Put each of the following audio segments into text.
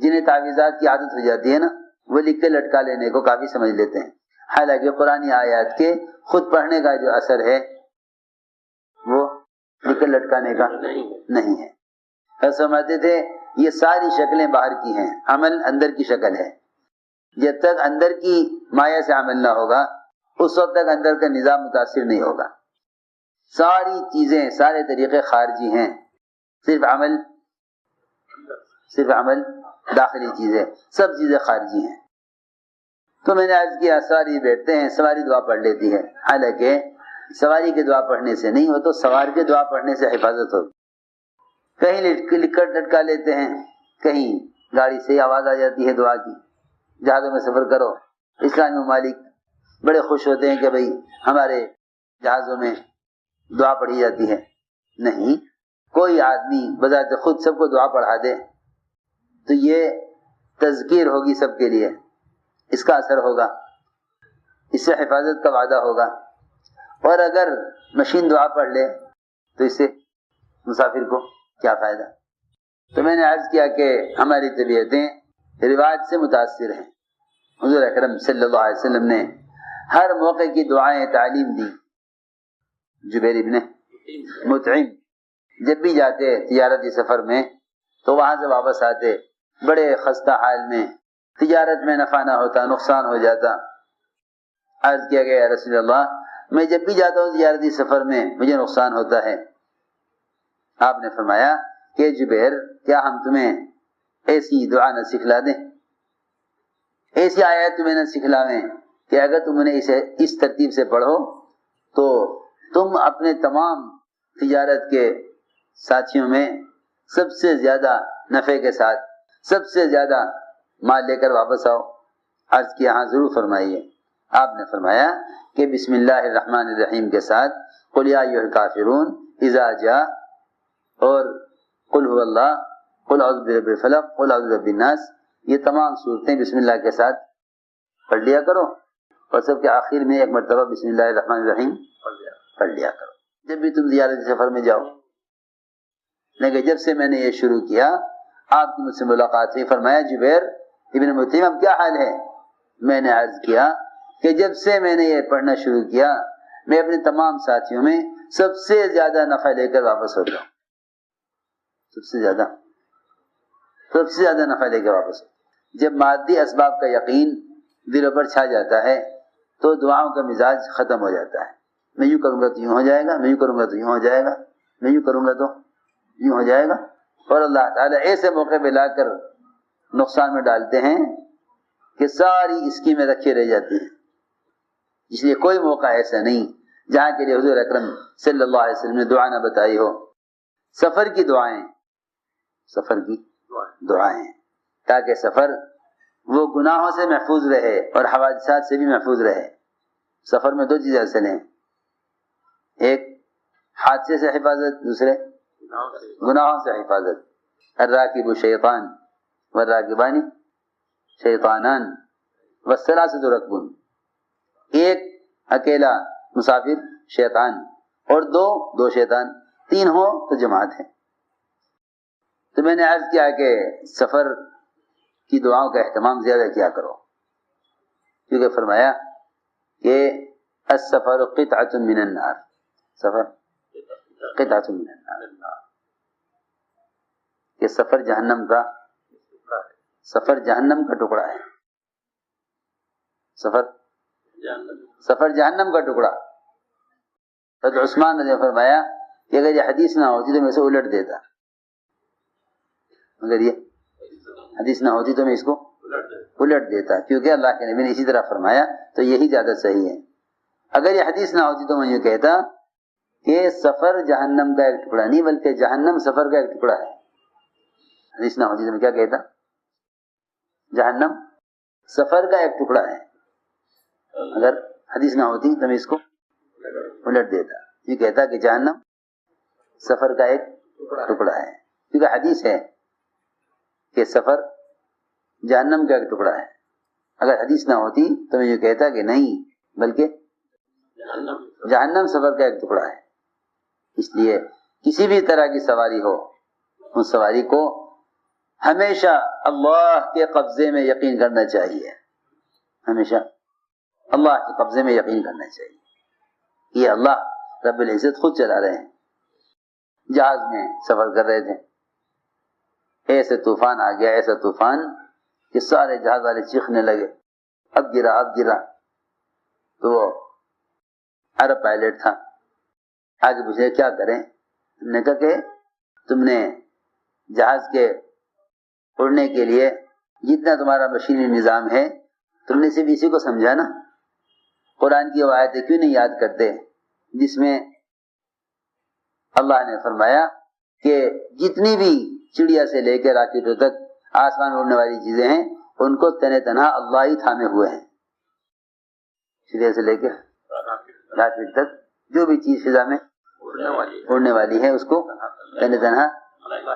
جنہیں تعویذات کی عادت ہو جاتی ہے نا، وہ لکھ کے لٹکا لینے کو کافی سمجھ لیتے ہیں، حالانکہ قرآن آیات کے خود پڑھنے کا جو اثر ہے وہ لکھ کے لٹکانے کا نہیں ہے۔ ایسا سمجھتے تھے یہ ساری شکلیں باہر کی ہیں، عمل اندر کی شکل ہے۔ جب تک اندر کی مایا سے عمل نہ ہوگا اس وقت تک اندر کا نظام متاثر نہیں ہوگا۔ ساری چیزیں، سارے طریقے خارجی ہیں، صرف عمل داخلی چیزیں، سب چیزیں خارجی ہیں۔ تو میں نے عرض کیا سواری بیٹھتے ہیں، سواری دعا پڑھ لیتی ہے، حالانکہ سواری کے دعا پڑھنے سے نہیں ہو تو سوار کے دعا پڑھنے سے حفاظت ہوگی۔ کہیں لکھ کر لٹکا لیتے ہیں، کہیں گاڑی سے ہی آواز آ جاتی ہے دعا کی۔ جہازوں میں سفر کرو، اسلامی ممالک بڑے خوش ہوتے ہیں کہ بھئی ہمارے جہازوں میں دعا پڑھی جاتی ہے۔ نہیں، کوئی آدمی بذات خود سب کو دعا پڑھا دے تو یہ تذکیر ہوگی سب کے لیے، اس کا اثر ہوگا، اس سے حفاظت کا وعدہ ہوگا۔ اور اگر مشین دعا پڑھ لے تو اس سے مسافر کو کیا فائدہ؟ تو میں نے عرض کیا کہ ہماری طبیعتیں روایت سے متاثر ہیں۔ حضور اکرم صلی اللہ علیہ وسلم نے ہر موقع کی دعائیں تعلیم دی۔ جبیر ابن مطعم جب بھی جاتے تجارتی سفر میں تو وہاں سے واپس آتے بڑے خستہ حال میں، تجارت میں نفع نہ ہوتا، نقصان ہو جاتا۔ عرض کیا گیا یا رسول اللہ میں جب بھی جاتا ہوں تجارتی سفر میں مجھے نقصان ہوتا ہے۔ آپ نے فرمایا کہ جبیر کیا ہم تمہیں ایسی دعا نہ سکھلا دیں، ایسی آیت تمہیں نہ سکھلاویں کہ اگر تم انہیں اسے اس ترتیب سے پڑھو تو تم اپنے تمام تجارت کے ساتھیوں میں سب سے زیادہ نفع کے ساتھ سب سے زیادہ مال لے کر واپس آؤ۔ عرض کیا ہاں ضرور فرمائیے۔ آپ نے فرمایا کہ بسم اللہ الرحمن الرحیم کے ساتھ قل یا ایھا الکافرون اذا جاء اور قل هو اللہ، قل اعوذ برب الفلق، قل اعوذ برب الناس، یہ تمام صورتیں بسم اللہ کے ساتھ پڑھ لیا کرو، اور سب کے آخر میں ایک مرتبہ بسم اللہ الرحمن الرحیم پڑھ لیا کرو جب بھی تم زیارتی سفر میں جاؤ۔ لیکن جب سے میں نے یہ شروع کیا آپ کی مجھ سے ملاقات ہوئی، فرمایا جبیر ابن مطعم اب کیا حال ہے؟ میں نے عرض کیا کہ جب سے میں نے یہ پڑھنا شروع کیا میں اپنے تمام ساتھیوں میں سب سے زیادہ نفع لے کر واپس ہوتا ہوں، سب سے زیادہ نفع لے کے واپس ہوتا۔ جب مادی اسباب کا یقین دلوں پر چھا جاتا ہے تو دعاؤں کا مزاج ختم ہو جاتا ہے۔ میں یوں کروں گا تو یوں ہو جائے گا، میں یوں کروں گا تو یوں ہو جائے گا، میں یوں کروں گا تو یوں ہو جائے گا، اور اللہ تعالیٰ ایسے موقع پہ لا کر نقصان میں ڈالتے ہیں کہ ساری اسکیمیں رکھی رہ جاتی ہیں۔ اس لیے کوئی موقع ایسا نہیں جہاں کے لیے حضور اکرم صلی اللہ علیہ وسلم نے دعا نہ بتائی ہو۔ سفر کی دعائیں تاکہ سفر وہ گناہوں سے محفوظ رہے اور حوادثات سے بھی محفوظ رہے۔ سفر میں دو چیزیں اصل ہیں، ایک حادثے سے حفاظت، دوسرے گناہوں سے حفاظت۔ الراکب شیطان والراکبان شیطانان والثلاثۃ رکب، ایک اکیلا مسافر شیطان اور دو شیطان، تین ہو تو جماعت ہے۔ تو میں نے عرض کیا کہ سفر کی دعاؤں کا اہتمام زیادہ کیا کرو، کیونکہ فرمایا کہ السفر قطعۃ من النار، سفر قطعۃ من النار، کہ سفر جہنم کا ٹکڑا ہے، سفر جہنم کا ٹکڑا۔ حضرت عثمان نے فرمایا کہ اگر یہ حدیث نہ ہوتی تو میں اسے الٹ دیتا، اگر یہ حدیث نہ ہوتی تو میں اس کو الٹ دیتا، کیونکہ اللہ کے نبی نے اسی طرح فرمایا تو یہی زیادہ صحیح ہے۔ اگر یہ حدیث نہ ہوتی تو میں یہ کہتا کہ سفر جہنم کا ایک ٹکڑا نہیں بلکہ جہنم سفر کا ایک ٹکڑا ہے۔ حدیث نہ ہوتی تو میں کیا کہتا؟ جہنم سفر کا ایک ٹکڑا ہے۔ اگر حدیث نہ ہوتی تو میں اس کو الٹ دیتا، یہ کہتا کہ جہنم سفر کا ایک ٹکڑا ہے، کیونکہ حدیث ہے کہ سفر جہنم کا ایک ٹکڑا ہے۔ اگر حدیث نہ ہوتی تو میں یہ کہتا کہ نہیں بلکہ جہنم سفر کا ایک ٹکڑا ہے۔ اس لیے کسی بھی طرح کی سواری ہو، اس سواری کو ہمیشہ اللہ کے قبضے میں یقین کرنا چاہیے، ہمیشہ اللہ کے قبضے میں یقین کرنا چاہیے۔ یہ اللہ رب العزت خود چلا رہے ہیں۔ جہاز میں سفر کر رہے تھے، ایسے طوفان آ گیا، ایسا طوفان کہ سارے جہاز والے چیخنے لگے، اب گرا اب گرا۔ تو وہ عرب پائلٹ تھا، آگے پوچھے کیا کریں؟ ہم نے کہا کہ تم نے جہاز کے اڑنے کے لیے جتنا تمہارا مشینی نظام ہے تم نے صرف اسی کو سمجھا نا، قرآن کی وہ آیتیں کیوں نہیں یاد کرتے جس میں اللہ نے فرمایا کہ جتنی بھی چڑیا سے لے کے راکٹوں تک آسمان اڑنے والی چیزیں ہیں ان کو تنے تنہا اللہ ہی تھامے ہوئے ہیں۔ چڑیا سے لے کے راکٹ تک جو بھی چیز فضا میں اڑنے والی ہے اس کو تنے تنہا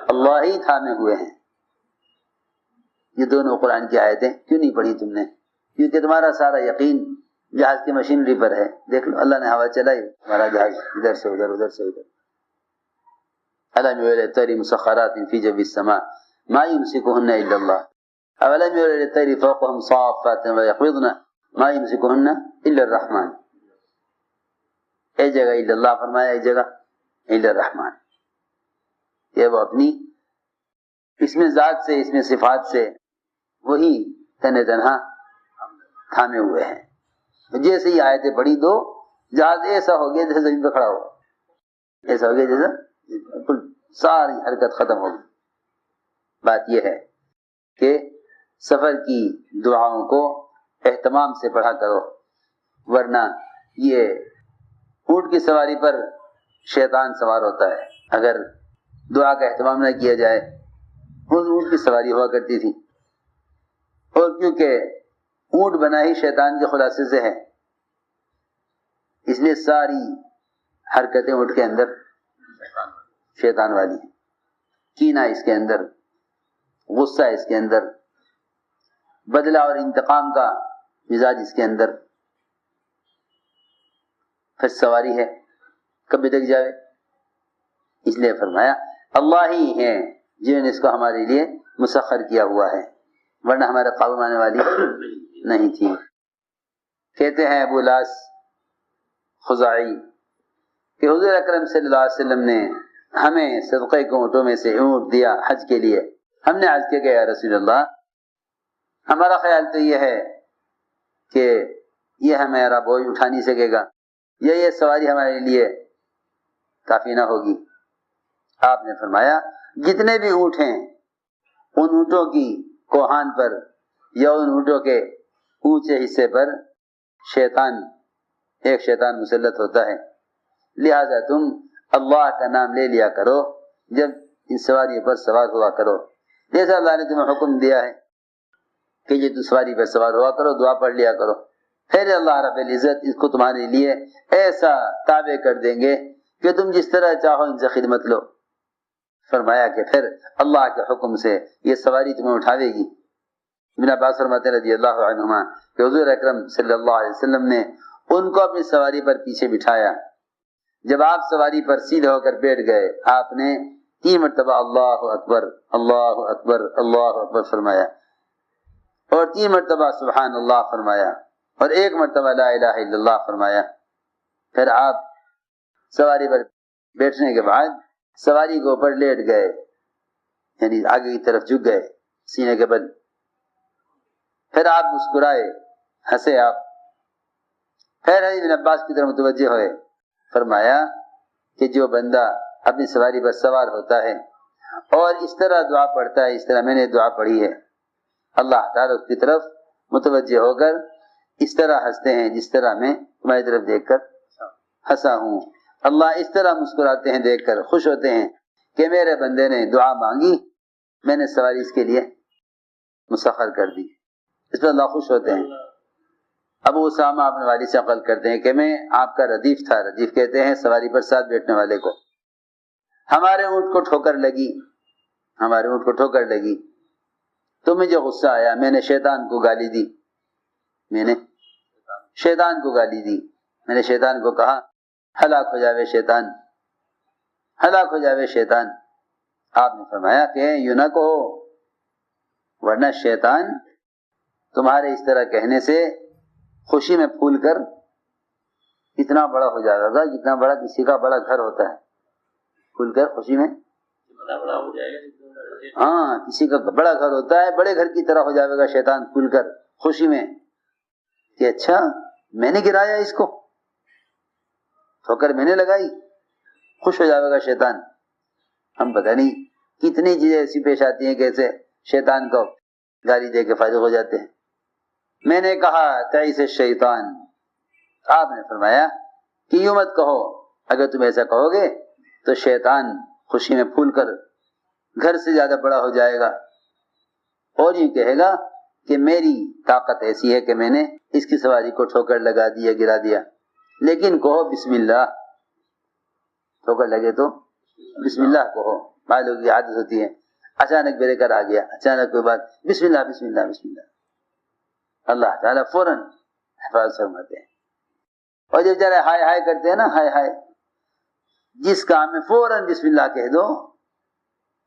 اللہ ہی تھامے ہوئے ہیں۔ یہ دونوں قرآن کی آیتیں کیوں نہیں پڑھی تم نے؟ کیونکہ تمہارا سارا یقین جہاز کی مشینری پر ہے۔ دیکھ لو اللہ نے ہوا چلائی، ہمارا جہاز ادھر سے ادھر ادھر سے ادھر۔ أَلَمْ يَرَ إِلَى الطَّيْرِ مُسَخَّرَاتٍ فِي جَوِّ السَّمَاءِ مَا يُمْسِكُهُنَّ إِلَّا اللَّهُ أَوَلَمْ يَرَ إِلَى الطَّيْرِ فَوْقَهُمْ صَافَّاتٍ وَيَقْبِضْنَ مَا يُمْسِكُهُنَّ إِلَّا الرَّحْمَنُ۔ ایک جگہ الا اللہ فرمایا، ایک جگہ الا الرحمن۔ یہ وہ اپنی اس میں ذات سے، اس میں صفات سے وہی تنہ تنہا تھامے ہوئے ہیں۔ جیسے ہی آیتیں پڑھی دو جہاز ایسا ہو گیا جیسے زمین پہ کھڑا ہو، ایسا ہو گیا جیسا بالکل ساری حرکت ختم ہو گئی۔ بات یہ ہے کہ سفر کی دعاؤں کو اہتمام سے پڑھا کرو، ورنہ یہ اونٹ کی سواری پر شیطان سوار ہوتا ہے۔ اگر دعا کا اہتمام نہ کیا جائے، اونٹ کی سواری ہوا کرتی تھی، اور کیونکہ اونٹ بنا ہی شیطان کے خلاصے سے ہے، اس لیے ساری حرکتیں اونٹ کے اندر شیطان والی ہیں۔ کینہ اس کے اندر، غصہ اس کے اندر، بدلہ اور انتقام کا مزاج اس کے اندر، پھر سواری ہے کبھی تک جائے۔ اس لیے فرمایا اللہ ہی ہے جنہوں نے اس کو ہمارے لیے مسخر کیا ہوا ہے، ورنہ ہمارے قابو میں آنے والی نہیں تھی۔ کہتے ہیں ابو لاس خزاعی کہ حضور اکرم صلی اللہ علیہ وسلم نے ہمیں صدقے کے اونٹوں میں سے اونٹ دیا حج کے لیے۔ ہم نے عرض کیا کہ یا رسول اللہ، ہمارا خیال تو یہ ہے کہ یہ ہمارا بوجھ اٹھا نہیں سکے گا، یا یہ سواری ہمارے لیے کافی نہ ہوگی۔ آپ نے فرمایا جتنے بھی اونٹ ہیں ان اونٹوں کی کوہان پر یا ان اونٹوں کے اونچے حصے پر ایک شیطان مسلط ہوتا ہے، لہذا تم اللہ کا نام لے لیا کرو جب ان سواریوں پر سوار ہوا کرو، جیسا اللہ نے تمہیں حکم دیا ہے کہ یہ تم سواری پر سوار ہوا کرو، دعا پڑھ لیا کرو، پھر اللہ رب العزت اس کو تمہارے لیے ایسا تابع کر دیں گے کہ تم جس طرح چاہو ان سے خدمت لو۔ فرمایا کہ پھر اللہ کے حکم سے یہ سواری تمہیں اٹھاوے گی۔ ابن عباس فرماتے ہیں رضی اللہ عنہما کہ حضور اکرم صلی اللہ علیہ وسلم نے ان کو اپنی سواری پر پیچھے بٹھایا۔ جب آپ سواری پر سیدھے ہو کر بیٹھ گئے، آپ نے 3 مرتبہ اللہ اکبر اللہ اکبر اللہ اکبر فرمایا، اور 3 مرتبہ سبحان اللہ فرمایا، اور 1 مرتبہ لا الہ الا اللہ فرمایا۔ پھر آپ سواری پر بیٹھنے کے بعد سواری کے اوپر لیٹ گئے، یعنی آگے کی طرف جھک گئے سینے کے بل۔ پھر آپ مسکرائے، ہنسے آپ، پھر ابن عباس کی طرف متوجہ ہوئے، فرمایا کہ جو بندہ اپنی سواری پر سوار ہوتا ہے اور اس طرح دعا پڑھتا ہے، اس طرح میں نے دعا پڑھی ہے، اللہ تعالیٰ اس کی طرف متوجہ ہو کر اس طرح ہنستے ہیں جس طرح میں تمہاری طرف دیکھ کر ہنسا ہوں۔ اللہ اس طرح مسکراتے ہیں دیکھ کر، خوش ہوتے ہیں کہ میرے بندے نے دعا مانگی، میں نے سواری اس کے لیے مسخر کر دی، اس پر اللہ خوش ہوتے ہیں۔ ابو اسامہ اپنے والد سے عقل کرتے ہیں کہ میں آپ کا ردیف تھا، ردیف کہتے ہیں سواری پر ساتھ بیٹھنے والے کو، ہمارے اونٹ کو ٹھوکر لگی تو مجھے غصہ آیا، میں نے شیطان کو گالی دی، میں نے شیطان کو کہا ہلاک ہو جاوے شیطان، ہلاک ہو جاوے شیطان۔ آپ نے فرمایا کہ یوں نہ کہو، ورنہ شیطان تمہارے اس طرح کہنے سے خوشی میں پھول کر اتنا بڑا ہو جائے گا جتنا بڑا کسی کا بڑا گھر ہوتا ہے، پھول کر خوشی میں بڑا ہو جائے گا. ہاں کسی کا بڑا گھر ہوتا ہے، بڑے گھر کی طرح ہو جائے گا شیطان پھول کر خوشی میں کہ اچھا میں نے گرایا اس کو، ٹھوکر میں نے لگائی، خوش ہو جائے گا شیطان. ہم پتہ نہیں کتنی چیزیں ایسی پیش آتی ہیں کہ ایسے شیطان کو گالی دے کے فارغ ہو جاتے ہیں. میں نے کہا تعیس الشیطان، آپ نے فرمایا کہ یوں مت کہو، اگر تم ایسا کہو گے تو شیطان خوشی میں پھول کر گھر سے زیادہ بڑا ہو جائے گا اور یوں کہے گا کہ میری طاقت ایسی ہے کہ میں نے اس کی سواری کو ٹھوکر لگا دیا، گرا دیا. لیکن کہو بسم اللہ، ٹھوکر لگے تو بسم اللہ کہو. بعض لوگوں کی عادت ہوتی ہے اچانک بریک کر آ گیا، اچانک کوئی بات، بسم اللہ بسم اللہ بسم اللہ. اللہ تعالیٰ فوراً حفاظت فرماتے ہیں. اور جب ذرا ہائے ہائے کرتے ہیں نا، ہائے ہائے، جس کام میں فوراً بسم اللہ کہہ دو،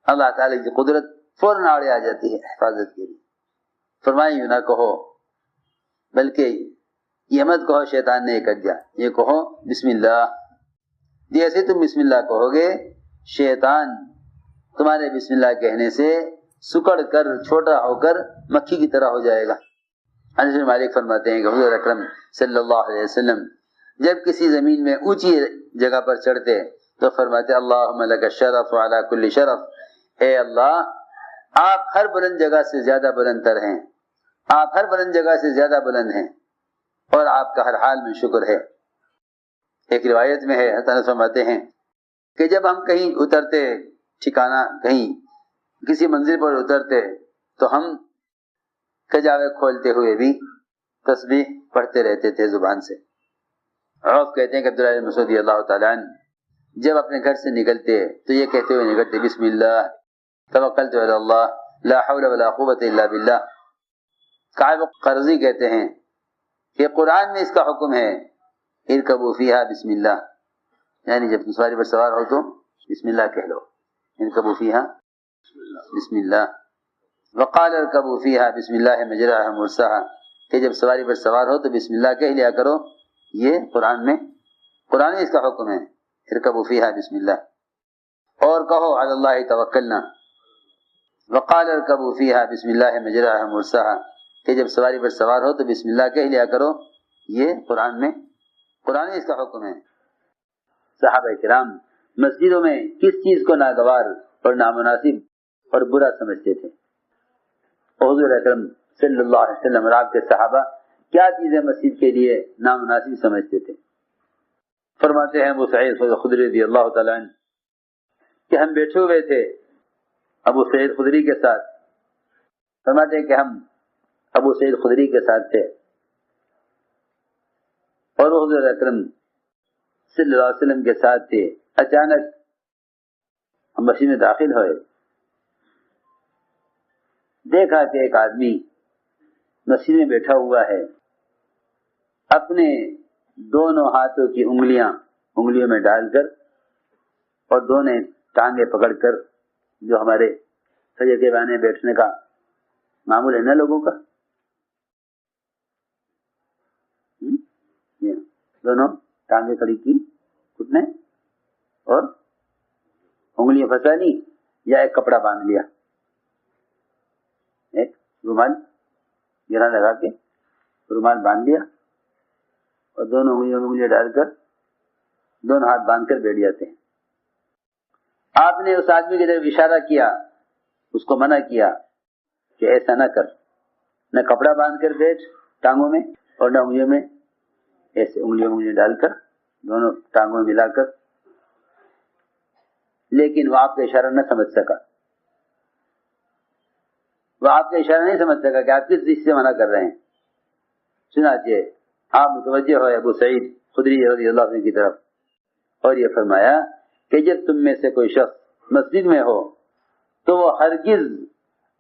اللہ تعالیٰ کی قدرت فوراً آڑے آ جاتی ہے حفاظت کے لیے. فرمائے یوں نہ کہو، بلکہ یہ مت کہو شیطان نے یہ کر دیا، یہ کہو بسم اللہ. جیسے تم بسم اللہ کہو گے شیطان تمہارے بسم اللہ کہنے سے سکڑ کر چھوٹا ہو کر مکھی کی طرح ہو جائے گا. انس بن مالک فرماتے ہیں کہ حضور اکرم صلی اللہ علیہ وسلم جب کسی زمین میں اونچی جگہ پر چڑھتے تو فرماتے اللہم لک الشرف وعلی کل شرف، اے اللہ آپ ہر بلند جگہ سے زیادہ بلند تر ہیں، آپ ہر بلند جگہ سے زیادہ بلند ہیں اور آپ کا ہر حال میں شکر ہے. ایک روایت میں ہے حضرت انس فرماتے ہیں کہ جب ہم کہیں اترتے ٹھکانہ، کہیں کسی منزل پر اترتے تو ہم کجاوے کھولتے ہوئے بھی تسبیح پڑھتے رہتے تھے زبان سے. عوف کہتے ہیں کہ عبداللہ بن مسعود رضی اللہ تعالیٰ عنہ جب اپنے گھر سے نکلتے تو یہ کہتے ہوئے نکلتے بسم اللہ توکلت علی اللہ لا حول ولا قوت الا باللہ. کعب قرظی کہتے ہیں کہ قرآن میں اس کا حکم ہے ارکبوا فیہا بسم اللہ، یعنی جب تم سواری پر سوار ہو تو بسم اللہ کہہ لو، ارکبوا فیہا بسم اللہ. وقال ارکبوا فیہا بسم اللہ مجراہا مرساہا، کہ جب سواری پر سوار ہو تو بسم اللہ کہہ لیا کرو. یہ قرآن میں اس کا حکم ہے ارکبوا فیہا بسم اللہ. اور کہو علی اللہ توکلنا. وقال ارکبوا فیہا بسم اللہ مجراہا مرساہا، کہ جب سواری پر سوار ہو تو بسم اللہ کہہ لیا کرو. یہ قرآن میں اس کا حکم ہے. صحابہ کرام مسجدوں میں کس چیز کو ناگوار اور نامناسب اور برا سمجھتے تھے، حضور اکرم صلی اللہ علیہ وسلم اور آپ کے صحابہ کیا چیزیں مسجد کے لیے نامناسب سمجھتے تھے. فرماتے ہیں ابو سعید خدری رضی اللہ تعالیٰ عنہ کہ ہم بیٹھے ہوئے تھے ابو سعید خدری کے ساتھ. فرماتے ہیں کہ ہم ابو سعید خدری کے ساتھ تھے اور حضور اکرم صلی اللہ علیہ وسلم کے ساتھ تھے. اچانک ہم مسجد میں داخل ہوئے، دیکھا کہ ایک آدمی مسجد میں بیٹھا ہوا ہے، اپنے دونوں ہاتھوں کی انگلیوں میں ڈال کر اور دونوں ٹانگیں پکڑ کر، جو ہمارے سجے کے بانے بیٹھنے کا معمول ہے نا لوگوں کا، دونوں ٹانگیں کھڑی کی، گھٹنے اور انگلیاں پھنسا لی یا ایک کپڑا باندھ لیا، ایک رومال گرا لگا کے رومال باندھ لیا اور دونوں انگلیاں ڈال کر دونوں ہاتھ باندھ کر بیٹھ جاتے ہیں. آپ نے اس آدمی کی طرف اشارہ کیا، اس کو منع کیا کہ ایسا نہ کر، نہ کپڑا باندھ کر بیٹھ ٹانگوں میں اور نہ انگلیوں میں، ایسے انگلیاں ڈال کر دونوں ٹانگوں میں ملا کر. لیکن وہ آپ کا اشارہ نہ سمجھ سکا، وہ آپ کا اشارہ نہیں سمجھ سکا کہ آپ کس چیز سے منع کر رہے ہیں. چنانچہ آپ متوجہ ہوئے ابو سعید خدری رضی اللہ عنہ کی طرف اور یہ فرمایا کہ جب تم میں سے کوئی شخص مسجد میں ہو تو وہ ہرگز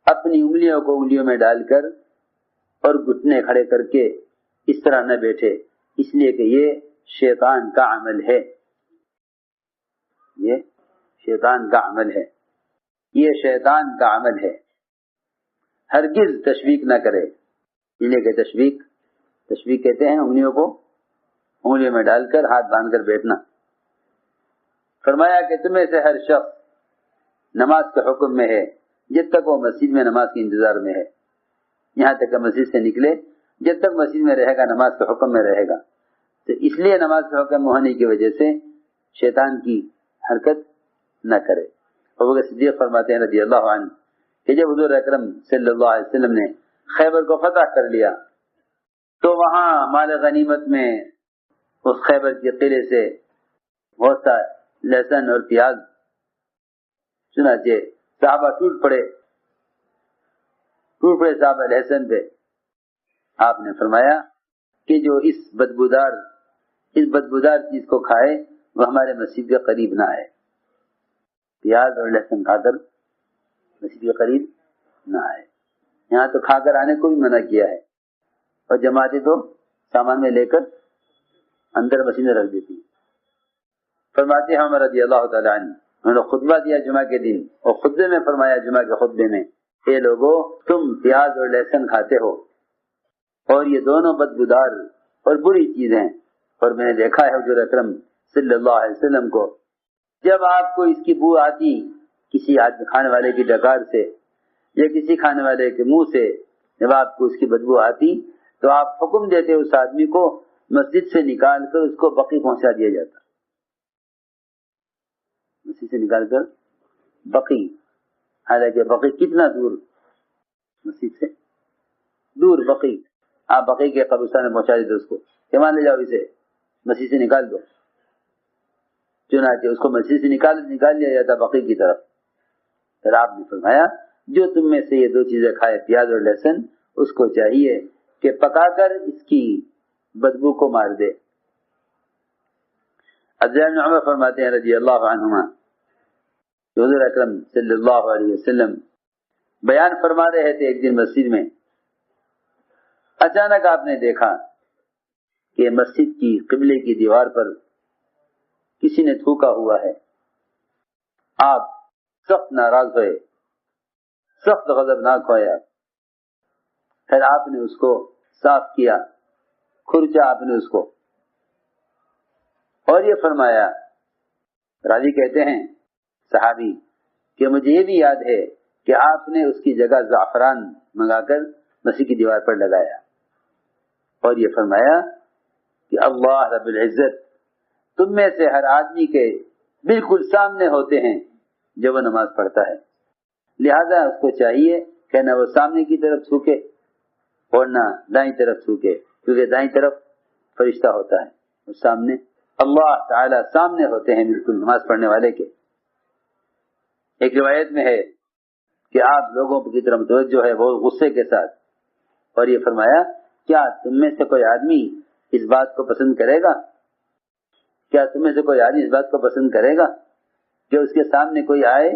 اپنی انگلیوں کو انگلیوں میں ڈال کر اور گھٹنے کھڑے کر کے اس طرح نہ بیٹھے، اس لیے کہ یہ شیطان کا عمل ہے، یہ شیطان کا عمل ہے، یہ شیطان کا عمل ہے. ہرگز تشویق نہ کرے. انہیں کہ تشویق کہتے ہیں انگلیوں کو انگلیوں میں ڈال کر ہاتھ باندھ کر بیٹھنا. فرمایا کہ تمہیں سے ہر شخص نماز کے حکم میں ہے جب تک وہ مسجد میں نماز کے انتظار میں ہے. یہاں تک کہ مسجد سے نکلے جب تک مسجد میں رہے گا نماز کے حکم میں رہے گا. تو اس لیے نماز کے حکم ہونے کی وجہ سے شیطان کی حرکت نہ کرے. ابوبکر صدیق فرماتے ہیں رضی اللہ عنہ کہ جب حضور اکرم صلی اللہ علیہ وسلم نے خیبر کو فتح کر لیا تو وہاں مال غنیمت میں اس خیبر کے قلعے سے بہت سا لہسن اور پیاز. چنانچہ صحابہ ٹوٹ پڑے صحابہ لہسن پہ. آپ نے فرمایا کہ جو اس بدبودار چیز کو کھائے وہ ہمارے مسجد کے قریب نہ آئے. پیاز اور لہسن کھا کر مسجد کے قریب نہ آئے. یہاں تو کھا کر آنے کو بھی منع کیا ہے اور جماعتیں تو سامان میں لے کر اندر مسجد میں رکھ دیتی. فرماتے ہیں عمر رضی اللہ تعالیٰ عنہ انہوں نے خطبہ دیا جمعہ کے دن اور خطبے میں فرمایا جمعہ کے خطبے میں اے لوگو تم پیاز اور لہسن کھاتے ہو اور یہ دونوں بدبودار اور بری چیزیں. اور میں نے دیکھا ہے حضور اکرم صلی اللہ علیہ وسلم کو جب آپ کو اس کی بو آتی کسی کھانے والے کی ڈکار سے یا کسی کھانے والے کے منہ سے جب آپ کو اس کی بدبو آتی تو آپ حکم دیتے اس آدمی کو مسجد سے نکال کر اس کو بقی پہنچا دیا جاتا. مسجد سے نکال کر بقی، حالانکہ بقی کتنا دور مسجد سے دور. بقی آپ بقی کے قبرستان میں پہنچا دیتے اس کو کہ مان لے جاؤ اسے مسجد سے نکال دو. چنانچہ اس کو مسجد سے نکال لیا جاتا بقی کی طرف. پھر آپ نے فرمایا جو تم میں سے یہ دو چیزیں کھائے پیاز اور لہسن اس کو چاہیے کہ پکا کر اس کی بدبو کو مار دے. عبداللہ بن عمر فرماتے ہیں رضی اللہ عنہما کہ حضور اکرم صلی اللہ علیہ وسلم بیان فرما رہے تھے ایک دن مسجد میں. اچانک آپ نے دیکھا کہ مسجد کی قبلے کی دیوار پر کسی نے تھوکا ہوا ہے. آپ سخت ناراض ہوئے، سخت غضبناک ہویا. پھر آپ نے اس کو صاف کیا، کھرچا آپ نے اس کو اور یہ فرمایا. راوی کہتے ہیں صحابی کہ مجھے یہ بھی یاد ہے کہ آپ نے اس کی جگہ زعفران منگا کر مسجد کی دیوار پر لگایا اور یہ فرمایا کہ اللہ رب العزت تم میں سے ہر آدمی کے بالکل سامنے ہوتے ہیں جب وہ نماز پڑھتا ہے، لہذا اس کو چاہیے کہ نہ وہ سامنے کی طرف تھوکے اور نہ دائیں طرف تھوکے، کیونکہ دائیں طرف فرشتہ ہوتا ہے اور سامنے اللہ تعالی سامنے ہوتے ہیں بالکل نماز پڑھنے والے کے. ایک روایت میں ہے کہ آپ لوگوں کی طرف متوجہ ہے بہت غصے کے ساتھ اور یہ فرمایا کیا تم میں سے کوئی آدمی اس بات کو پسند کرے گا؟ کیا تم میں سے کوئی آدمی اس بات کو پسند کرے گا کہ اس کے سامنے کوئی آئے